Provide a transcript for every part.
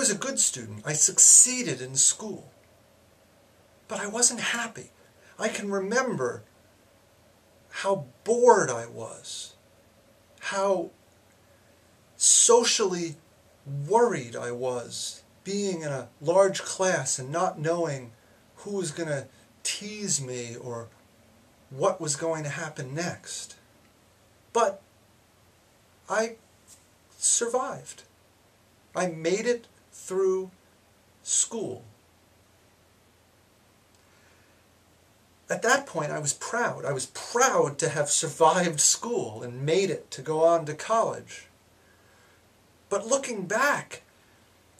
was a good student. I succeeded in school. But I wasn't happy. I can remember how bored I was, how socially worried I was, being in a large class and not knowing who was going to tease me or what was going to happen next. But I survived. I made it through school. At that point, I was proud. I was proud to have survived school and made it to go on to college. But looking back,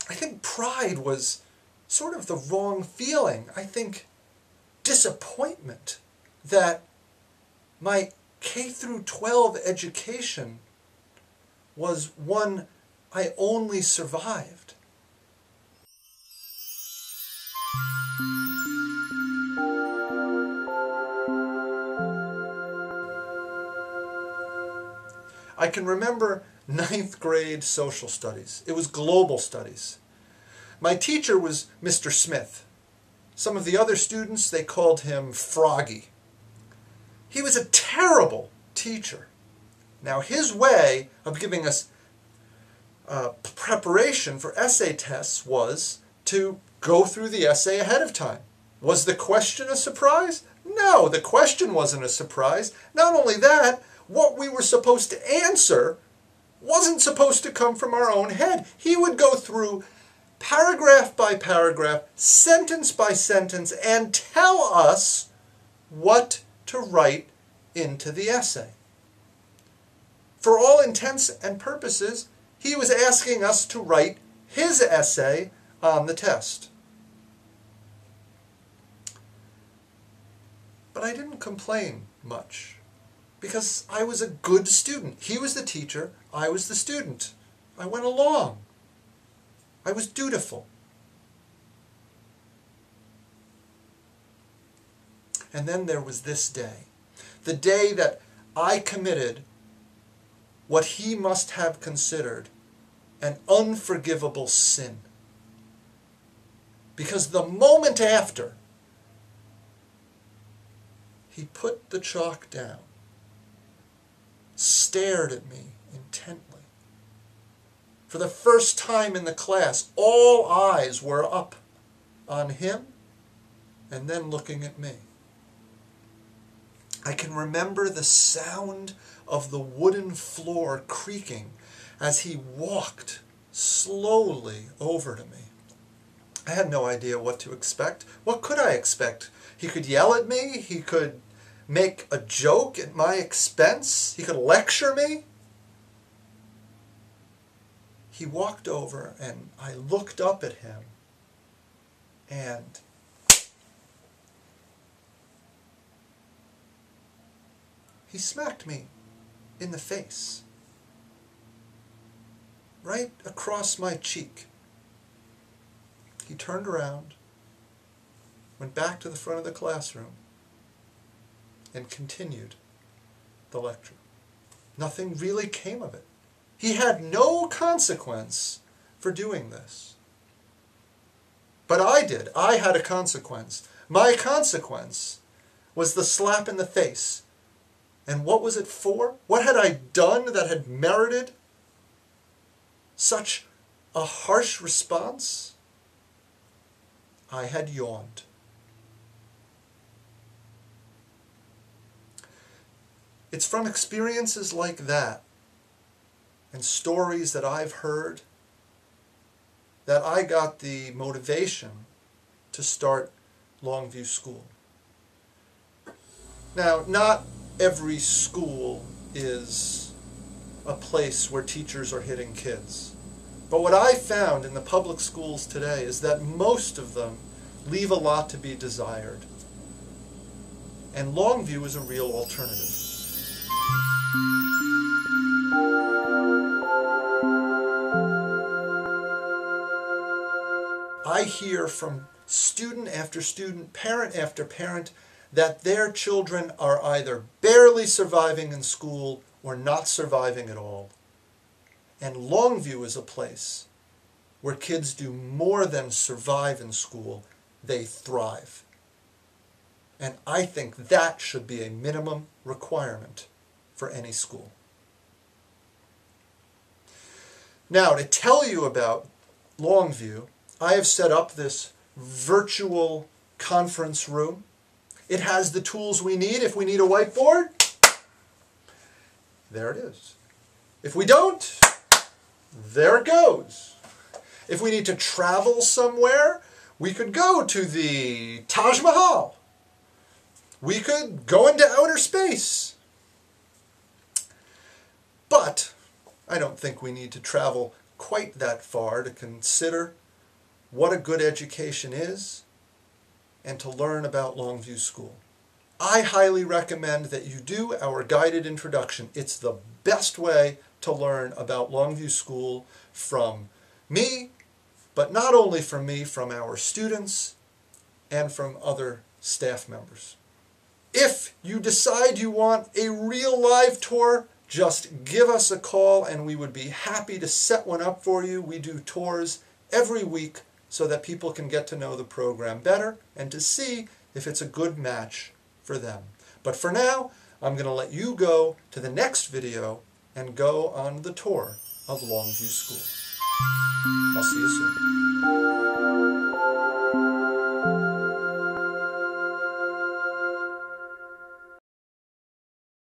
I think pride was sort of the wrong feeling. I think disappointment that my K through 12 education was one I only survived. I can remember 9th grade social studies. It was global studies. My teacher was Mr. Smith. Some of the other students, they called him Froggy. He was a terrible teacher. Now, his way of giving us preparation for essay tests was to go through the essay ahead of time. Was the question a surprise? No, the question wasn't a surprise. Not only that, what we were supposed to answer wasn't supposed to come from our own head. He would go through paragraph by paragraph, sentence by sentence, and tell us what to write into the essay. For all intents and purposes, he was asking us to write his essay on the test. But I didn't complain much, because I was a good student. He was the teacher, I was the student. I went along. I was dutiful. And then there was this day, the day that I committed what he must have considered an unforgivable sin. Because the moment after, he put the chalk down, stared at me intently. For the first time in the class, all eyes were up on him and then looking at me. I can remember the sound of the wooden floor creaking as he walked slowly over to me. I had no idea what to expect. What could I expect? He could yell at me. He could make a joke at my expense. He could lecture me. He walked over and I looked up at him and he smacked me in the face, right across my cheek. He turned around, went back to the front of the classroom, and continued the lecture. Nothing really came of it. He had no consequence for doing this. But I did. I had a consequence. My consequence was the slap in the face. And what was it for? What had I done that had merited such a harsh response? I had yawned. It's from experiences like that and stories that I've heard that I got the motivation to start Longview School. Now, not every school is a place where teachers are hitting kids. But what I found in the public schools today is that most of them leave a lot to be desired. And Longview is a real alternative. I hear from student after student, parent after parent, that their children are either barely surviving in school or not surviving at all. And Longview is a place where kids do more than survive in school, they thrive. And I think that should be a minimum requirement for any school. Now, to tell you about Longview, I have set up this virtual conference room. It has the tools we need. If we need a whiteboard, there it is. If we don't, there it goes. If we need to travel somewhere, we could go to the Taj Mahal. We could go into outer space. But I don't think we need to travel quite that far to consider what a good education is and to learn about Longview School. I highly recommend that you do our guided introduction. It's the best way to learn about Longview School from me, but not only from me, from our students and from other staff members. If you decide you want a real live tour, just give us a call and we would be happy to set one up for you. We do tours every week so that people can get to know the program better and to see if it's a good match for them. But for now, I'm going to let you go to the next video and go on the tour of Longview School. I'll see you soon.